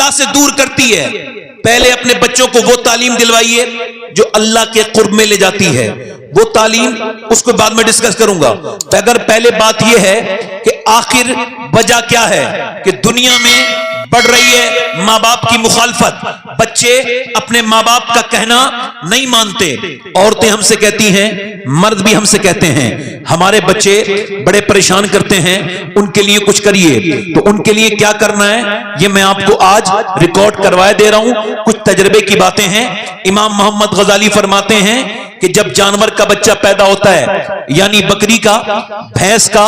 اللہ سے دور کرتی ہے. پہلے اپنے بچوں کو وہ تعلیم دلوائیے جو اللہ کے قرب میں لے جاتی ہے. وہ تعلیم اس کو بعد میں ڈسکس کروں گا. اگر پہلے بات یہ ہے کہ آخر وجہ کیا ہے کہ دنیا میں بڑھ رہی ہے ماں باپ کی مخالفت. بچے اپنے ماں باپ کا کہنا نہیں مانتے. عورتیں ہم سے کہتی ہیں, مرد بھی ہم سے کہتے ہیں ہمارے بچے بڑے پریشان کرتے ہیں, ان کے لیے کچھ کریے. تو ان کے لیے کیا کرنا ہے یہ میں آپ کو آج ریکارڈ کروائے دے رہا ہوں. کچھ تجربے کی باتیں ہیں. امام محمد غزالی فرماتے ہیں کہ جب جانور کا بچہ پیدا ہوتا ہے, یعنی بکری کا, بھینس کا,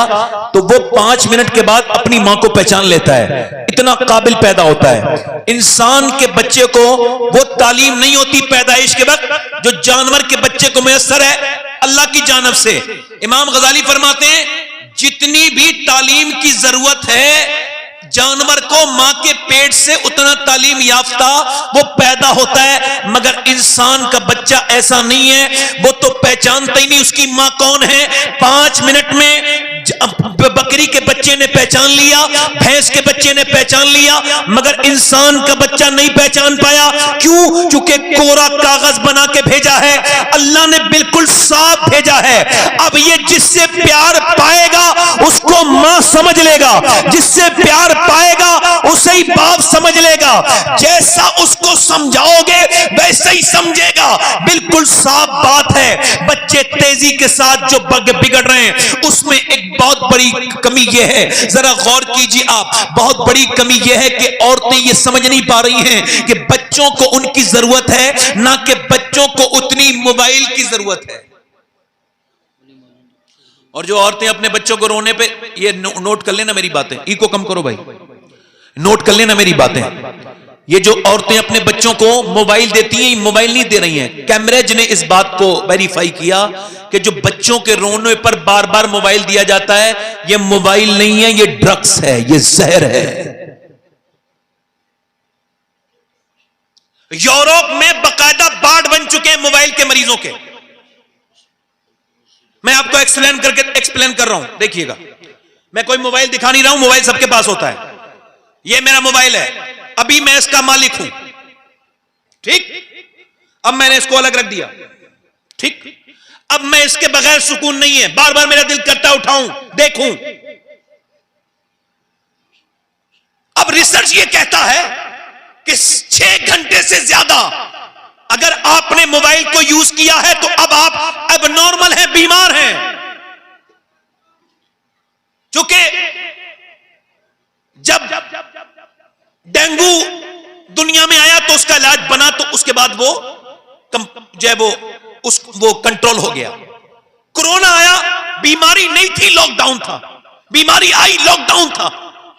تو وہ 5 منٹ کے بعد اپنی ماں کو پہچان لیتا ہے. اتنا قابل پیدا ہوتا ہے. انسان کے بچے کو وہ تعلیم نہیں ہوتی پیدائش کے وقت جو جانور کے بچے کو میسر ہے اللہ کی جانب سے. امام غزالی فرماتے ہیں جتنی بھی تعلیم کی ضرورت ہے جانور کو ماں کے پیٹ سے اتنا تعلیم یافتہ وہ پیدا ہوتا ہے, مگر انسان کا بچہ ایسا نہیں ہے. وہ تو پہچانتا ہی نہیں اس کی ماں کون ہے. 5 منٹ میں بکری کے بچے نے پہچان لیا, بھینس کے بچے نے پہچان لیا, مگر انسان کا بچہ نہیں پہچان پایا. کیوں؟ چونکہ کورا کاغذ بنا کے بھیجا ہے, اللہ نے بالکل صاف بھیجا ہے. اب یہ جس سے پیار پائے گا اس کو ماں سمجھ لے گا, جس سے پیار پائے گا اسے ہی باپ سمجھ لے گا. جیسا اس کو سمجھاؤ گے ویسا ہی سمجھے گا. بالکل صاف بات ہے. بچے تیزی کے ساتھ جو بگڑ رہے ہیں اس میں ایک بہت بڑی کمی یہ ہے, ذرا غور کیجیے آپ, بہت بڑی کمی یہ ہے کہ عورتیں یہ سمجھ نہیں پا رہی ہیں کہ بچوں کو ان کی ضرورت ہے نہ کہ بچوں کو اتنی موبائل کی ضرورت ہے. اور جو عورتیں اپنے بچوں کو رونے پہ, یہ نوٹ کر لینا میری باتیں, ایکو کم کرو بھائی, نوٹ کر لینا میری باتیں. یہ جو عورتیں اپنے بچوں کو موبائل دیتی ہیں, موبائل نہیں دے رہی ہیں. کیمبرج نے اس بات کو ویریفائی کیا کہ جو بچوں کے رونے پر بار بار موبائل دیا جاتا ہے یہ موبائل نہیں ہے, یہ ڈرگس ہے, یہ زہر ہے. یورپ میں باقاعدہ بارڈ بن چکے ہیں موبائل کے مریضوں کے. میں آپ کو ایکسپلین کر رہا ہوں, دیکھیے گا. میں کوئی موبائل دکھا نہیں رہا ہوں, موبائل سب کے پاس ہوتا ہے. یہ میرا موبائل ہے, ابھی میں اس کا مالک ہوں, ٹھیک. اب میں نے اس کو الگ رکھ دیا, ٹھیک. اب میں اس کے بغیر سکون نہیں ہے, بار بار میرا دل کرتا اٹھاؤں دیکھوں. اب ریسرچ یہ کہتا ہے کہ 6 گھنٹے سے زیادہ اگر آپ نے موبائل کو یوز کیا ہے تو اب آپ اب نارمل ہیں, بیمار ہیں. چونکہ جب ڈینگو دنیا میں آیا تو اس کا علاج بنا, تو اس کے بعد وہ جو ہے وہ کنٹرول ہو گیا. کورونا آیا, بیماری نہیں تھی, لاک ڈاؤن تھا. بیماری آئی, لاک ڈاؤن تھا,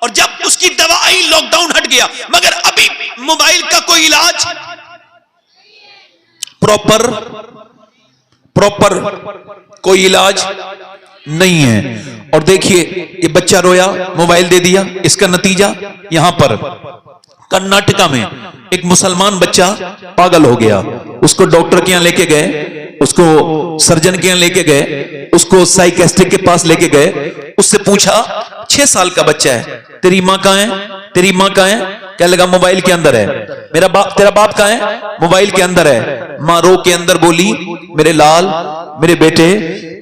اور جب اس کی دوا آئی لاک ڈاؤن ہٹ گیا. مگر ابھی موبائل کا کوئی علاج پراپر کوئی علاج نہیں ہے. اور دیکھیے یہ بچہ رویا, موبائل دے دیا, اس کا نتیجہ یہاں پر کرناٹکا میں ایک مسلمان بچہ پاگل ہو گیا. اس کو ڈاکٹر کے یہاں لے کے گئے, اس کو سرجن کے یہاں لے کے گئے, اس کو سائیکیسٹرک کے پاس لے کے گئے. اس سے پوچھا 6 سال کا بچہ ہے, تیری ماں کہاں ہے, تیری ماں کہاں ہے؟ کہنے لگا موبائل کے اندر ہے. میرا باپ, تیرا باپ کہاں ہے؟ موبائل کے اندر ہے. ماں رو کے اندر بولی, میرے لال, میرے بیٹے,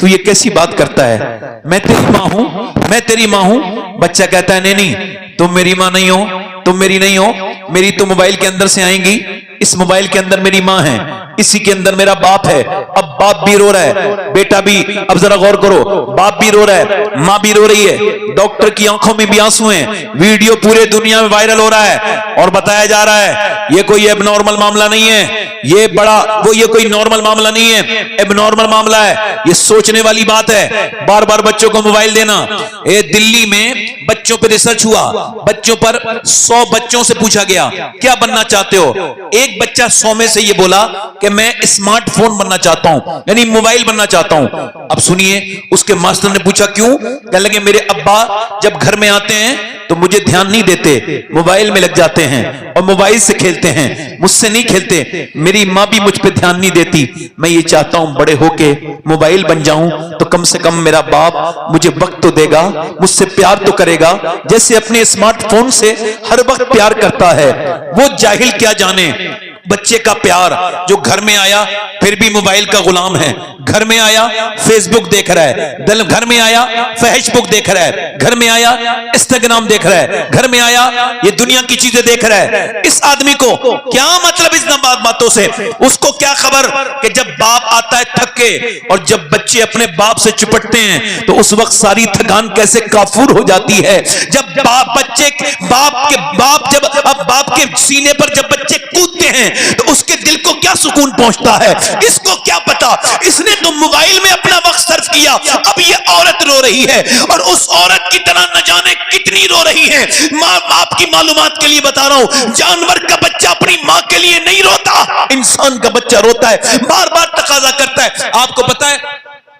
تو یہ کیسی بات کرتا ہے, میں تیری ماں ہوں, میں تیری ماں ہوں. بچہ کہتا ہے نہیں, تم میری ماں نہیں ہو, تم میری نہیں ہو, میری تو موبائل کے اندر سے آئیں گی. اس موبائل کے اندر میری ماں ہے, اسی کے اندر میرا باپ ہے. اب باپ بھی رو رہا ہے, بیٹا بھی, اب ذرا غور کرو, باپ بھی رو رہا ہے, ماں بھی رو رہی ہے, ڈاکٹر کی آنکھوں میں بھی آنسو ہیں. ویڈیو پورے دنیا میں وائرل ہو رہا ہے اور بتایا جا رہا ہے یہ کوئی اب نارمل معاملہ نہیں ہے, یہ بڑا یہ کوئی نارمل معاملہ نہیں ہے, اب نارمل معاملہ ہے. یہ سوچنے والی بات ہے بار بار بچوں کو موبائل دینا. دلی میں بچوں پہ ریسرچ ہوا, بچوں پر 100 بچوں سے پوچھا گیا کیا بننا چاہتے ہو. ایک بچہ 100 میں سے یہ بولا کہ میں اسمارٹ فون بننا چاہتا ہوں, یعنی موبائل بننا چاہتا ہوں. اب سنیے, اس کے ماسٹر نے پوچھا کیوں؟ کہنے لگے میرے ابا جب گھر میں آتے ہیں تو مجھے دھیان نہیں دیتے، موبائل میں لگ جاتے ہیں اور موبائل سے کھیلتے ہیں، مجھ سے نہیں کھیلتے، میری ماں بھی مجھ پہ دھیان نہیں دیتی۔ میں یہ چاہتا ہوں بڑے ہو کے موبائل بن جاؤں تو کم سے کم میرا باپ مجھے وقت تو دے گا، مجھ سے پیار تو کرے گا جیسے اپنے اسمارٹ فون سے ہر وقت پیار کرتا ہے۔ وہ جاہل کیا جانے بچے کا پیار جو گھر میں آیا پھر بھی موبائل کا غلام ہے، گھر میں آیا فیس بک دیکھ رہا ہے، گھر میں آیا فحش بک دیکھ رہا ہے، گھر میں آیا انسٹاگرام دیکھ رہا ہے، گھر میں آیا یہ دنیا کی چیزیں دیکھ رہا ہے۔ اس آدمی کو کیا مطلب اس باتوں سے؟ اس کو کیا خبر کہ جب باپ آتا ہے تھک کے، اور جب بچے اپنے باپ سے چپٹتے ہیں تو اس وقت ساری تھکان کیسے کافور ہو جاتی ہے۔ جب باپ کے سینے پر جب بچے کودتے ہیں تو اس کے دل کو کیا سکون پہنچتا ہے، اس کو کیا پتا۔ اس نے تو موبائل میں اپنا وقت صرف کیا، اب یہ عورت رو رہی ہے اور اس عورت کی طرح نہ جانے کتنی رو رہی ہے۔ ماں باپ کی معلومات کے لیے بتا رہا ہوں، جانور کا بچہ اپنی ماں کے لیے نہیں روتا، انسان کا بچہ روتا ہے، بار بار تقاضا کرتا ہے۔ آپ کو پتا ہے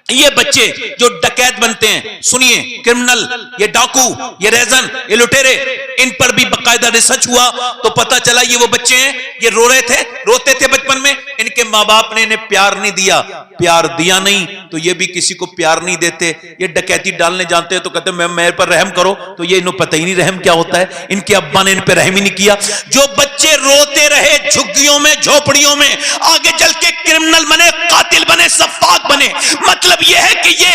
یہ بچے جو ڈکیت بنتے ہیں، سنیے، کرمنل، یہ ڈاکو، یہ ریزن، یہ لٹیرے، ان پر بھی باقاعدہ ریسرچ ہوا تو پتا چلا یہ وہ بچے ہیں، یہ روتے تھے بچپن میں، ان کے ماں باپ نے انہیں پیار نہیں دیا، پیار دیا نہیں تو یہ بھی کسی کو پیار نہیں دیتے۔ یہ ڈکیتی ڈالنے جانتے ہیں تو کہتے ہیں میرے پر رحم کرو، تو یہ انہوں پتہ ہی نہیں رحم کیا ہوتا ہے، ان کے ابا نے ان پہ رحم ہی نہیں کیا۔ جو بچے روتے رہے جھگیوں میں، جھوپڑیوں میں، آگے چل کے کرمنل بنے، قاتل بنے، سفاک بنے۔ مطلب یہ ہے کہ یہ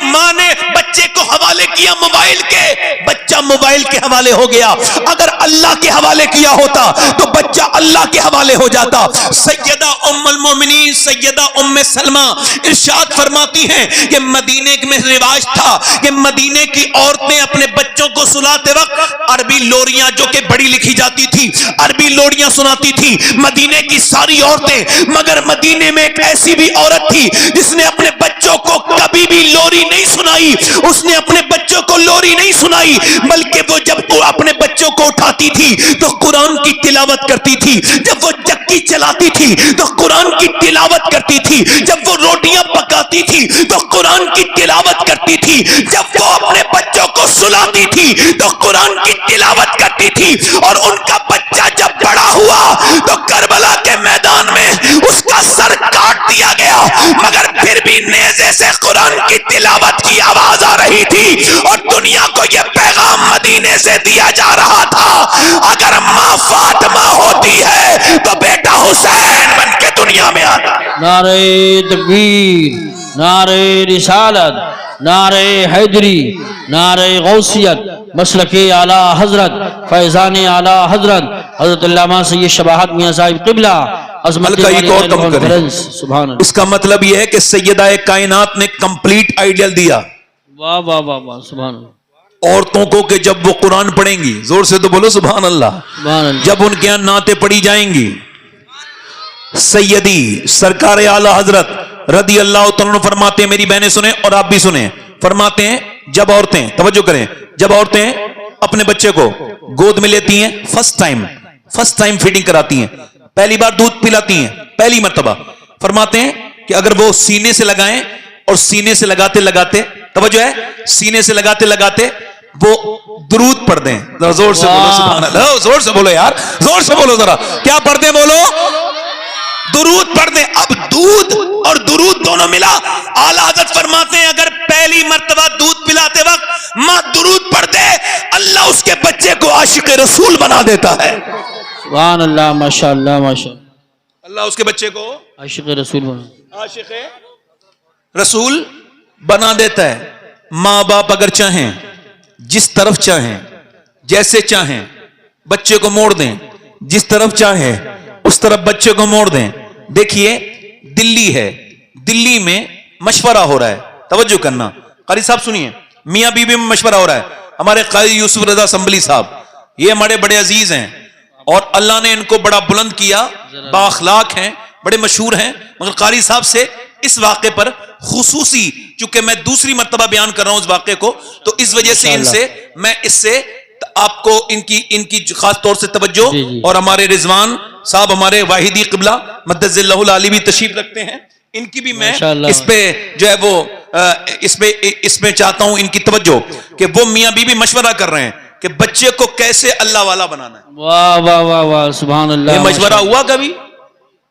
ماں نے بچے کو حوالے کیا موبائل کے، بچہ موبائل کے حوالے ہو گیا۔ اگر اللہ کے حوالے کیا ہوتا تو بچہ اللہ کے حوالے ہو جاتا۔ سیدہ ام المومنین سیدہ ام سلمہ ارشاد فرماتی ہیں کہ مدینے میں رواج تھا کہ مدینے کی عورتیں اپنے بچوں کو سلاتے وقت عربی لوریاں، جو کہ بڑی لکھی جاتی تھی، عربی لوریاں سناتی تھی مدینے کی ساری عورتیں۔ مگر مدینے میں ایک ایسی بھی عورت تھی جس نے اپنے بچوں کو کبھی بھی لوری نہیں سنائی، اس نے اپنے بچوں کو لوری نہیں سنائی، بلکہ وہ جب اپنے بچوں کو اٹھاتی تھی تو قرآن کی تلاوت کرتی تھی، جب وہ چکی چلاتی تھی تو قرآن کی تلاوت کرتی تھی، جب وہ روٹیاں پکاتی تھی تو قرآن کی تلاوت کرتی تھی، جب وہ اپنے بچوں کو سلاتی تھی تو قرآن کی تلاوت کرتی تھی۔ اور ان کا بچہ جب بڑا ہوا تو کربلا کے میدان میں اس کا سر کاٹ دیا گیا، مگر پھر بھی نیزے سے قرآن کی تلاوت کی آواز آ رہی تھی، اور دنیا کو یہ پیغام مدینے سے دیا جا رہا تھا، اگر ماں فاطمہ ہوتی ہے تو بیٹا حسین بن کے دنیا میں آتا۔ نعرہ تکبیر، نعرہ رسالت، نعرہ حیدری، نعرہ غوثیت، مسلک اعلی حضرت، فیضان اعلی حضرت حضرت علامہ سید شباہت میاں صاحب قبلہ ہلکا ایک اور کم کریں۔ سبحان اللہ۔ اس کا مطلب یہ ہے کہ سیدہ کائنات نے کمپلیٹ آئیڈیل دیا واہ واہ واہ واہ، سبحان اللہ۔ عورتوں کو کہ جب وہ قرآن پڑھیں گی، زور سے تو بولو سبحان اللہ، سبحان اللہ۔ جب ان کے یہاں نعتیں پڑھی جائیں گی، سیدی سرکار اعلی حضرت رضی اللہ تعالیٰ عنہ فرماتے ہیں، میری بہنیں سنیں اور آپ بھی سنیں، فرماتے ہیں جب عورتیں، توجہ کریں، جب عورتیں اپنے بچے کو گود میں لیتی ہیں، فرسٹ ٹائم فیڈنگ کراتی ہیں، پہلی بار دودھ پلاتی ہیں، پہلی مرتبہ، فرماتے ہیں کہ اگر وہ سینے سے لگائیں اور سینے سے لگاتے لگاتے، توجہ ہے، سینے سے لگاتے لگاتے وہ درود پڑھ دیں، زور سے بولو سبحان اللہ، زور سے بولو یار، زور سے بولو ذرا، کیا پڑھ دیں بولو؟ درود پڑھ دیں۔ اب دودھ اور درود دونوں ملا، اعلیٰ حضرت فرماتے ہیں اگر پہلی مرتبہ دودھ پلاتے وقت ماں درود پڑھ دے، اللہ اس کے بچے کو عاشق رسول بنا دیتا ہے۔ سبحان اللہ، ماشاء اللہ ماشاء اللہ۔ اللہ اس کے بچے کو عاشق رسول بنا، عاشق رسول بنا دیتا ہے۔ ماں باپ اگر چاہیں، جس طرف چاہیں، جیسے چاہیں بچے کو موڑ دیں، جس طرف چاہیں اس طرف بچے کو موڑ دیں۔ دیکھیے دلی ہے، دلی میں مشورہ ہو رہا ہے، توجہ کرنا، قاری صاحب سنیے، میاں بیوی میں مشورہ ہو رہا ہے، ہمارے قاری یوسف رضا اسمبلی صاحب، یہ ہمارے بڑے عزیز ہیں اور اللہ نے ان کو بڑا بلند کیا، بااخلاق ہیں، بڑے مشہور ہیں، مگر قاری صاحب سے اس واقعے پر خصوصی، چونکہ میں دوسری مرتبہ بیان کر رہا ہوں اس واقعے کو، تو اس وجہ سے ان سے میں اس سے آپ کو ان کی خاص طور سے توجہ، اور ہمارے رضوان صاحب ہمارے واحدی قبلہ مدد اللہ العالی بھی تشریف رکھتے ہیں، ان کی بھی میں اس پہ جو ہے وہ اس میں چاہتا ہوں ان کی توجہ کہ وہ میاں بیوی مشورہ کر رہے ہیں کہ بچے کو کیسے اللہ والا بنانا ہے. واہ واہ واہ واہ سبحان اللہ. یہ مشورہ ہوا کبھی؟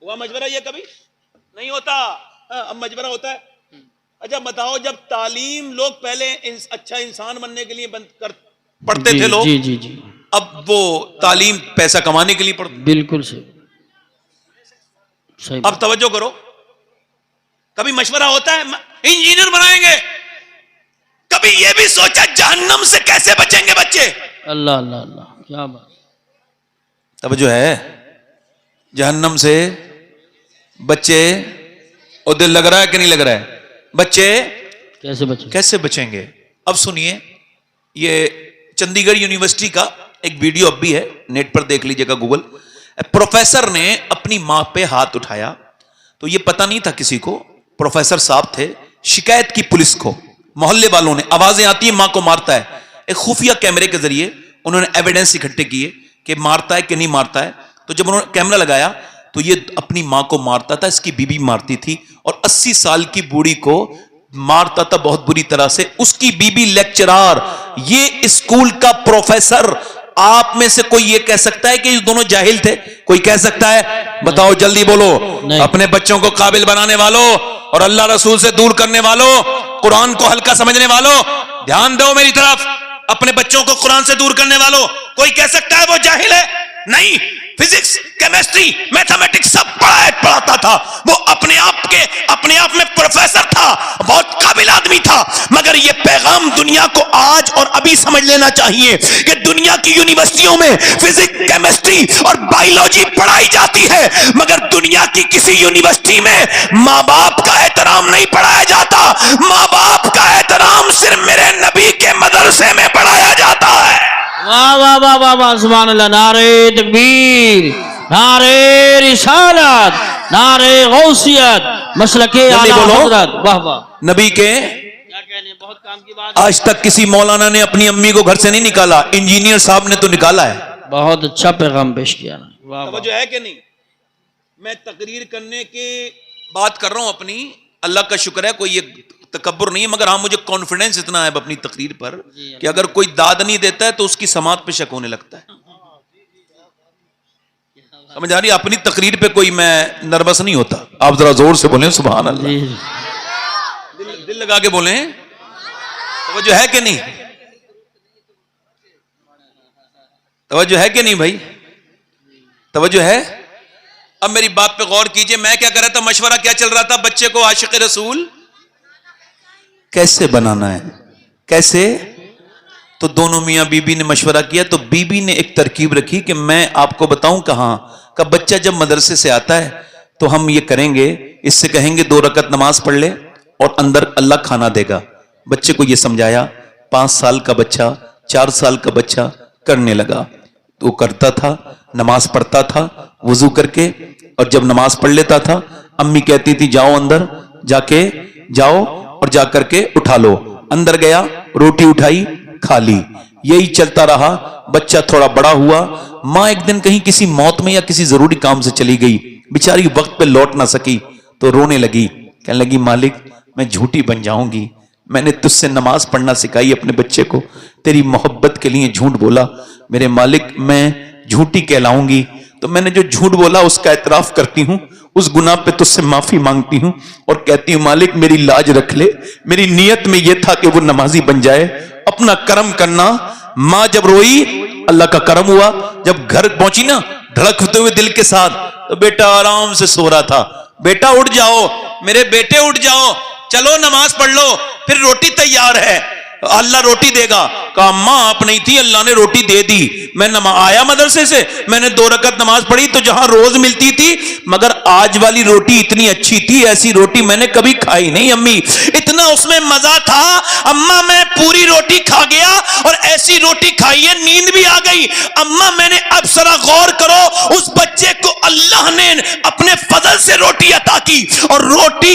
ہوا مشورہ یہ کبھی نہیں ہوتا. اب مشورہ ہوتا ہے. اچھا بتاؤ, جب تعلیم لوگ پہلے اچھا انسان بننے کے لیے پڑھتے تھے لوگ, جی جی جی, اب وہ تعلیم پیسہ کمانے کے لیے پڑھتے. بالکل صحیح. اب توجہ کرو, کبھی مشورہ ہوتا ہے انجینئر بنائیں گے, کبھی یہ بھی سوچا جہنم سے کیسے بچیں گے بچے. اللہ اللہ اللہ, کیا بات. توجہ ہے, جہنم سے بچے, اور دل لگ رہا ہے کہ نہیں لگ رہا ہے, بچے کیسے بچیں گے. اب سنیے, یہ چندی گڑھ یونیورسٹی کا ایک ویڈیو اب بھی ہے, نیٹ پر دیکھ لیجئے گا گوگل. پروفیسر نے اپنی ماں پہ ہاتھ اٹھایا تو یہ پتہ نہیں تھا کسی کو, پروفیسر صاحب تھے, شکایت کی پولیس کو, محلے والوں نے, آوازیں آتی ہیں ماں کو مارتا ہے, ایک خفیہ کیمرے کے ذریعے انہوں نے ایویڈنس اکٹھے کیے کہ مارتا ہے کہ نہیں مارتا ہے. تو جب انہوں نے کیمرہ لگایا تو یہ اپنی ماں کو مارتا تھا, اس کی بیوی مارتی تھی, اور 80 سال کی بوڑھی کو مارتا تھا بہت بری طرح سے, اس کی بیوی لیکچرار, یہ اسکول کا پروفیسر. آپ میں سے کوئی یہ کہہ سکتا ہے کہ یہ دونوں جاہل تھے؟ کوئی کہہ سکتا ہے؟ بتاؤ جلدی بولو. اپنے بچوں کو قابل بنانے والوں اور اللہ رسول سے دور کرنے والوں, قرآن کو ہلکا سمجھنے والوں, دھیان دو میری طرف, اپنے بچوں کو قرآن سے دور کرنے والوں, کوئی کہہ سکتا ہے وہ جاہل ہے؟ نہیں, فزکس, کیمسٹری, میتھمیٹکس سب پڑھاتا تھا, وہ اپنے آپ میں پروفیسر تھا, بہت قابل آدمی تھا. مگر یہ پیغام دنیا کو آج اور ابھی سمجھ لینا چاہیے کہ دنیا کی یونیورسٹیوں میں فزکس, کیمسٹری اور بائیولوجی پڑھائی جاتی ہے, مگر دنیا کی کسی یونیورسٹی میں ماں باپ کا احترام نہیں پڑھایا جاتا. ماں باپ کا احترام صرف میرے نبی کے مدرسے میں پڑھایا جاتا ہے. واہ واہ واہ واہ واہ سبحان اللہ. نعرہ تکبیر, نعرہ رسالت, نعرہ غوثیت, مسلک اعلی حضرت. واہ واہ. نبی کے کیا کہنے, بہت کام کی بات. آج تک کسی مولانا نے اپنی امی کو گھر سے نہیں نکالا, انجینئر صاحب نے تو نکالا ہے. بہت اچھا پیغام پیش کیا. توجہ ہے کہ نہیں؟ میں تقریر کرنے کی بات کر رہا ہوں اپنی, اللہ کا شکر ہے کوئی یہ تکبر نہیں ہے, مگر ہاں مجھے کانفیڈنس اتنا ہے اپنی تقریر پر کہ اگر کوئی داد نہیں دیتا ہے تو اس کی سماعت پہ شک ہونے لگتا ہے. سمجھ آ رہی؟ اپنی تقریر پہ کوئی میں نروس نہیں ہوتا. آپ ذرا زور سے بولیں سبحان اللہ, دل لگا کے بولیں. توجہ ہے کہ نہیں؟ توجہ ہے کہ نہیں بھائی؟ توجہ ہے؟ اب میری بات پہ غور کیجئے. میں کیا کر رہا تھا, مشورہ کیا چل رہا تھا, بچے کو عاشق رسول کیسے بنانا ہے, کیسے. تو دونوں میاں بیوی نے مشورہ کیا, تو بیوی نے ایک ترکیب رکھی کہ میں آپ کو بتاؤں کہاں کہ بچہ جب مدرسے سے آتا ہے تو ہم یہ کریں گے, اس سے کہیں گے 2 رکعت نماز پڑھ لے اور اندر اللہ کھانا دے گا. بچے کو یہ سمجھایا, 5 سال کا بچہ, 4 سال کا بچہ کرنے لگا. تو کرتا تھا, نماز پڑھتا تھا وضو کر کے, اور جب نماز پڑھ لیتا تھا امی کہتی تھی جاؤ اندر, جا کے جاؤ اور جا کر کے اٹھا لو. اندر گیا, روٹی اٹھائی, کھا لی. یہی چلتا رہا. بچہ تھوڑا بڑا ہوا, ماں ایک دن کہیں کسی موت میں یا کسی ضروری کام سے چلی گئی, بیچاری وقت پہ لوٹ نہ سکی, تو رونے لگی, کہنے لگی مالک میں جھوٹی بن جاؤں گی, میں نے تجھ سے نماز پڑھنا سکھائی اپنے بچے کو, تیری محبت کے لیے جھوٹ بولا, میرے مالک میں جھوٹی کہلاؤں گی, تو میں نے جو جھوٹ بولا اس کا اعتراف کرتی ہوں, اس گناہ پہ تجھ سے معافی مانگتی ہوں, اور کہتی ہوں مالک میری لاج رکھ لے, میری نیت میں یہ تھا کہ وہ نمازی بن جائے, اپنا کرم کرنا. ماں جب روئی اللہ کا کرم ہوا, جب گھر پہنچی نا دھڑکتے ہوئے دل کے ساتھ, تو بیٹا آرام سے سو رہا تھا. بیٹا اٹھ جاؤ, میرے بیٹے اٹھ جاؤ, چلو نماز پڑھ لو, پھر روٹی تیار ہے, اللہ روٹی دے گا. کہا ماں آپ نہیں تھی, اللہ نے روٹی دے دی. میں آیا مدرسے سے, میں نے 2 رکعت نماز پڑھی تو جہاں روز ملتی تھی, مگر آج والی روٹی اتنی اچھی تھی, ایسی روٹی میں نے کبھی کھائی نہیں امی, اتنا اس میں مزہ تھا. اماں میں پوری روٹی کھا گیا, اور ایسی روٹی کھائی ہے نیند بھی آ گئی. اماں میں نے, اب ذرا غور کرو, اس بچے کو اللہ نے اپنے فضل سے روٹی عطا کی, اور روٹی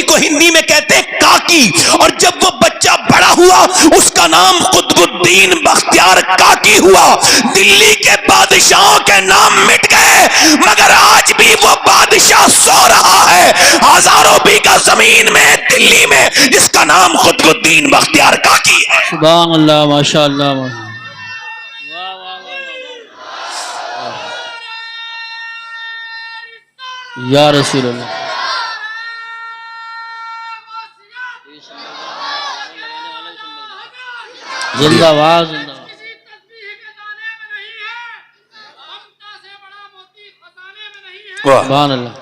کو ہندی میں کہتے ہیں کاکی. اور جب وہ بچہ بڑا ہوا اس کا نام قطب الدین بختیار کاکی ہوا. دلی کے بادشاہوں کے نام مٹ گئے, مگر آج بھی وہ بادشاہ سو رہا ہے. ہزاروں بیگھہ زمین میں دلی میں جس کا نام قطب الدین بختیار کاکی ہے. سبحان اللہ ماشاء اللہ. یا رسول اللہ. زندہ باد زندہ باد. واہ. سبحان اللہ.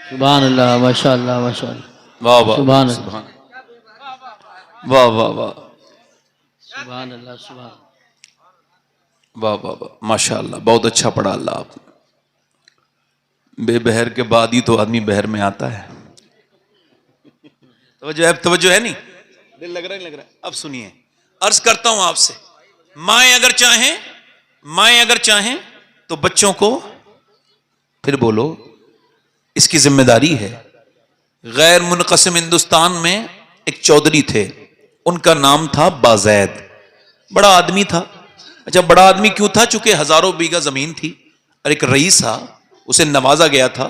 سبحان اللہ ماشاء اللہ ماشاء اللہ. واہ واہ سبحان اللہ. سبحان واہ واہ واہ سبحان اللہ. سبحان واہ واہ واہ ماشاء اللہ. بہت اچھا پڑھا اللہ آپ نے. بے بہر کے بعد ہی تو آدمی بہر میں آتا ہے. توجہ ہے نہیں؟ دل لگ رہا ہے لگ رہا ہے. اب سنیے عرض کرتا ہوں آپ سے, مائیں اگر چاہیں تو بچوں کو پھر بولو اس کی ذمہ داری ہے. غیر منقسم ہندوستان میں ایک چودھری تھے, ان کا نام تھا بازید. بڑا آدمی تھا. اچھا بڑا آدمی کیوں تھا؟ چونکہ ہزاروں بیگہ زمین تھی اور ایک رئیس تھا, اسے نوازا گیا تھا.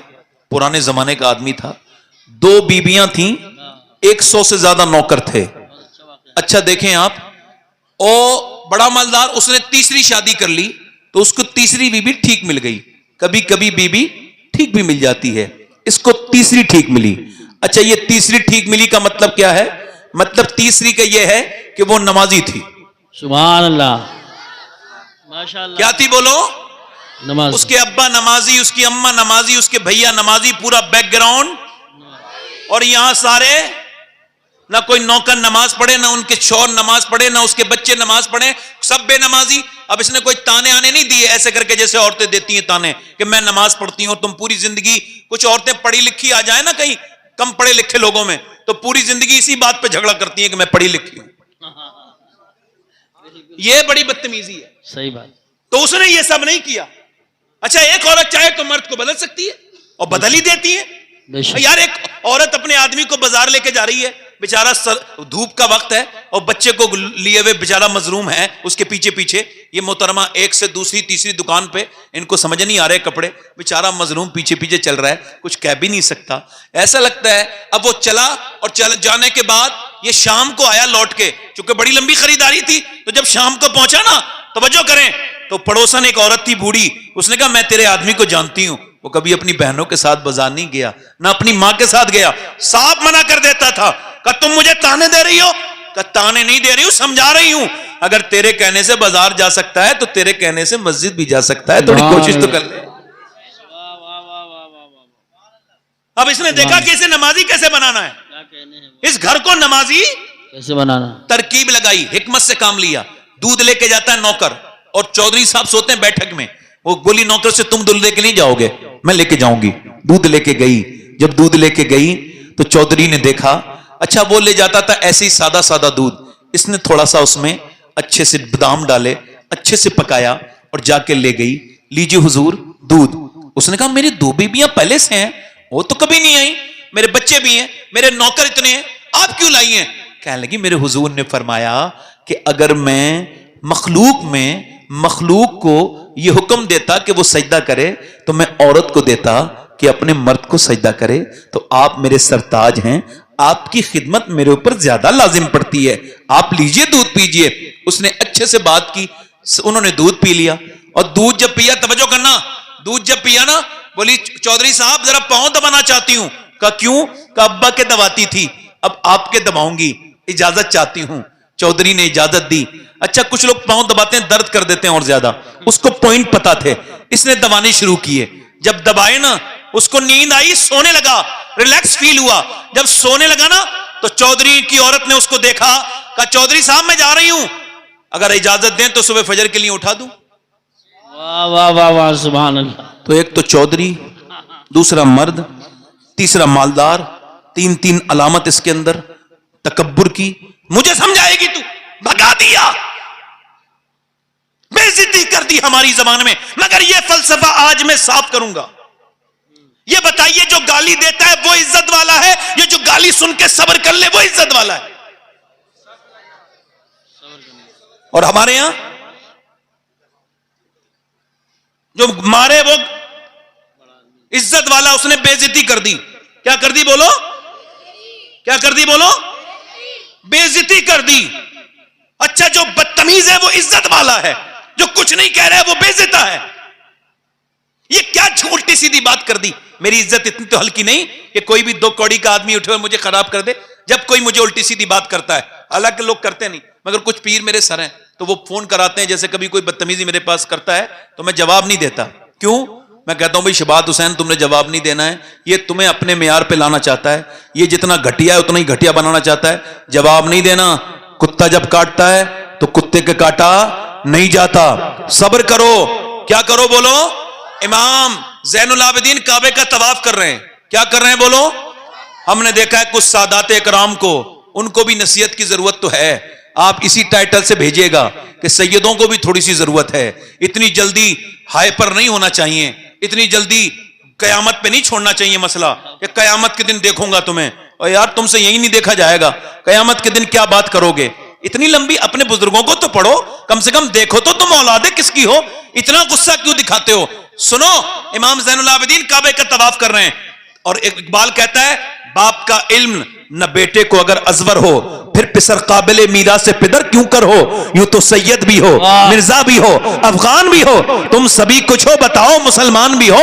پرانے زمانے کا آدمی تھا. 2 بیویاں تھیں, 100 سے زیادہ نوکر تھے. اچھا دیکھیں آپ, بڑا مالدار, اس نے تیسری شادی کر لی تو اس کو تیسری بیوی ٹھیک مل گئی. کبھی کبھی بیوی ٹھیک بھی مل جاتی ہے, اس کو تیسری ٹھیک ملی. اچھا یہ تیسری ٹھیک ملی کا مطلب کیا ہے؟ مطلب تیسری کا یہ ہے کہ وہ نمازی تھی. سبحان اللہ ماشاء اللہ. کیا تھی بولو؟ نماز. اس کے ابا نمازی, اس کی اماں نمازی, اس کے بھیا نمازی, پورا بیک گراؤنڈ. اور یہاں سارے نہ کوئی نوکر نماز پڑھے, نہ ان کے شوہر نماز پڑھے, نہ اس کے بچے نماز پڑھے, سب بے نمازی. اب اس نے کوئی تانے آنے نہیں دیے ایسے کر کے جیسے عورتیں دیتی ہیں تانے کہ میں نماز پڑھتی ہوں. تم پوری زندگی, کچھ عورتیں پڑھی لکھی آ جائیں نا کہیں کم پڑھے لکھے لوگوں میں, تو پوری زندگی اسی بات پہ جھگڑا کرتی ہیں کہ میں پڑھی لکھی ہوں. یہ بڑی بدتمیزی ہے. صحیح بات. تو اس نے یہ سب نہیں کیا. اچھا ایک عورت چاہے تو مرد کو بدل سکتی ہے اور بدل ہی دیتی ہے. یار ایک عورت اپنے آدمی کو بازار لے کے جا رہی ہے, بیچارہ دھوپ کا وقت ہے اور بچے کو لیے ہوئے بیچارہ مظلوم ہے اس کے پیچھے پیچھے. یہ محترمہ ایک سے دوسری تیسری دکان پہ, ان کو سمجھ نہیں آ رہے کپڑے, بیچارہ مظلوم پیچھے پیچھے چل رہا ہے, کچھ کہہ بھی نہیں سکتا. ایسا لگتا ہے اب وہ چلا اور جانے کے بعد یہ شام کو آیا لوٹ کے, چونکہ بڑی لمبی خریداری تھی. تو جب شام کو پہنچا نا, توجہ کریں, تو پڑوسن ایک عورت تھی بوڑھی, اس نے کہا میں تیرے آدمی کو جانتی ہوں, وہ کبھی اپنی بہنوں کے ساتھ بازار نہیں گیا, نہ اپنی ماں کے ساتھ گیا, صاف منع کر دیتا تھا. کہ تم مجھے تانے دے رہی ہو؟ کہ تانے نہیں دے رہی ہوں, سمجھا رہی ہوں. اگر تیرے کہنے سے بازار جا سکتا ہے تو تیرے کہنے سے مسجد بھی جا سکتا ہے, تھوڑی کوشش تو کر لے. اب اس نے دیکھا کہ اسے نمازی کیسے بنانا ہے, اس گھر کو نمازی کیسے بنانا, ترکیب لگائی, حکمت سے کام لیا. دودھ لے کے جاتا ہے نوکر, اور چودھری صاحب سوتے ہیں بیٹھک میں. وہ بولی نوکر سے تم دودھ لے کے نہیں جاؤ گے, میں لے کے جاؤں گی. دودھ لے کے گئی. جب دودھ لے کے گئی تو چودھری نے دیکھا, اچھا وہ لے جاتا تھا ایسے ہی سادہ سادہ دودھ, اس نے تھوڑا سا اس میں اچھے سے بادام ڈالے, اچھے سے پکایا اور جا کے لے گئی. لیجیے حضور دودھ. اس نے کہا میری 2 بیویاں پہلے سے ہیں, وہ تو کبھی نہیں آئی, میرے بچے بھی ہیں, میرے نوکر اتنے ہیں, آپ کیوں لائی ہیں؟ کہنے لگی میرے حضور نے فرمایا کہ اگر میں مخلوق کو یہ حکم دیتا کہ وہ سجدہ کرے تو میں عورت کو دیتا کہ اپنے مرد کو سجدہ کرے. تو آپ میرے سرتاج ہیں, آپ کی خدمت میرے اوپر زیادہ لازم پڑتی ہے, آپ لیجئے دودھ پیجئے. اس نے اچھے سے بات کی, انہوں نے دودھ پی لیا. اور دودھ جب پیا, توجہ کرنا, دودھ جب پیا نا, بولی چودھری صاحب ذرا پاؤں دبانا چاہتی ہوں. کہا کیوں؟ کہا ابا کے دباتی تھی, اب آپ کے دباؤں گی, اجازت چاہتی ہوں. چودھری نے اجازت دی. اچھا کچھ لوگ پاؤں دباتے ہیں درد کر دیتے ہیں اور زیادہ, اس کو پوائنٹ پتا تھے, اس نے دبانے شروع کیے. جب دبائے نا, اس کو نیند آئی, سونے لگا, ریلیکس فیل ہوا. جب سونے لگا نا تو چودھری کی عورت نے اس کو دیکھا, کہا چودھری صاحب میں جا رہی ہوں, اگر اجازت دیں تو صبح فجر کے لیے اٹھا دوں. واہ واہ واہ واہ سبحان اللہ. تو ایک تو چودھری, دوسرا مرد, تیسرا مالدار, 3 علامت اس کے اندر تکبر کی. مجھے سمجھائے گی تو, بھگا دیا, بے عزتی کر دی ہماری زبان میں. مگر یہ فلسفہ آج میں صاف کروں گا. یہ بتائیے جو گالی دیتا ہے وہ عزت والا ہے, یہ جو گالی سن کے صبر کر لے وہ عزت والا ہے؟ اور ہمارے یہاں جو مارے وہ عزت والا اس نے بے عزتی کر دی. کیا کر دی بولو؟ کیا کر دی بولو؟ بے عزتی کر دی. اچھا جو بدتمیز ہے وہ عزت والا ہے, جو کچھ نہیں کہہ رہا ہے وہ بے عزت ہے. یہ کیا الٹی سیدھی بات کر دی. میری عزت اتنی تو ہلکی نہیں کہ کوئی بھی 2 کوڑی کا آدمی اٹھے اور مجھے خراب کر دے جب کوئی مجھے الٹی سیدھی بات کرتا ہے. حالانکہ لوگ کرتے نہیں, مگر کچھ پیر میرے سر ہیں تو وہ فون کراتے ہیں, جیسے کبھی کوئی بدتمیزی میرے پاس کرتا ہے تو میں جواب نہیں دیتا. کیوں؟ میں کہتا ہوں بھائی شبات حسین تم نے جواب نہیں دینا ہے, یہ تمہیں اپنے معیار پہ لانا چاہتا ہے, یہ جتنا گھٹیا ہے اتنا ہی گھٹیا بنانا چاہتا ہے. جواب نہیں دینا. کتا جب کاٹتا ہے تو کتے کے کاٹا نہیں جاتا. صبر کرو. کیا کرو بولو؟ امام زین العابدین کعبے کا طواف کر رہے ہیں. کیا کر رہے ہیں بولو؟ ہم نے دیکھا ہے کچھ سادات اکرام کو, ان کو بھی نصیحت کی ضرورت تو ہے. آپ اسی ٹائٹل سے بھیجیے گا کہ سیدوں کو بھی تھوڑی سی ضرورت ہے. اتنی جلدی ہائے پر نہیں ہونا چاہیے, اتنی جلدی قیامت پہ نہیں چھوڑنا چاہیے مسئلہ کہ قیامت کے دن دیکھوں گا تمہیں. اور یار تم سے یہی نہیں دیکھا جائے گا, قیامت کے دن کیا بات کرو گے. اتنی لمبی اپنے بزرگوں کو تو پڑھو, کم سے کم دیکھو تو تم اولاد کس کی ہو, اتنا غصہ کیوں دکھاتے ہو. سنو, امام زین العابدین کعبے کا طواف کر رہے ہیں اور اقبال کہتا ہے باپ کا علم نہ بیٹے کو اگر ازور ہو, پھر پسر قابل میرا سے پدر کیوں کر ہو. یوں تو سید بھی ہو, مرزا بھی ہو, افغان بھی ہو, تم سبھی کچھ ہو, بتاؤ مسلمان بھی ہو.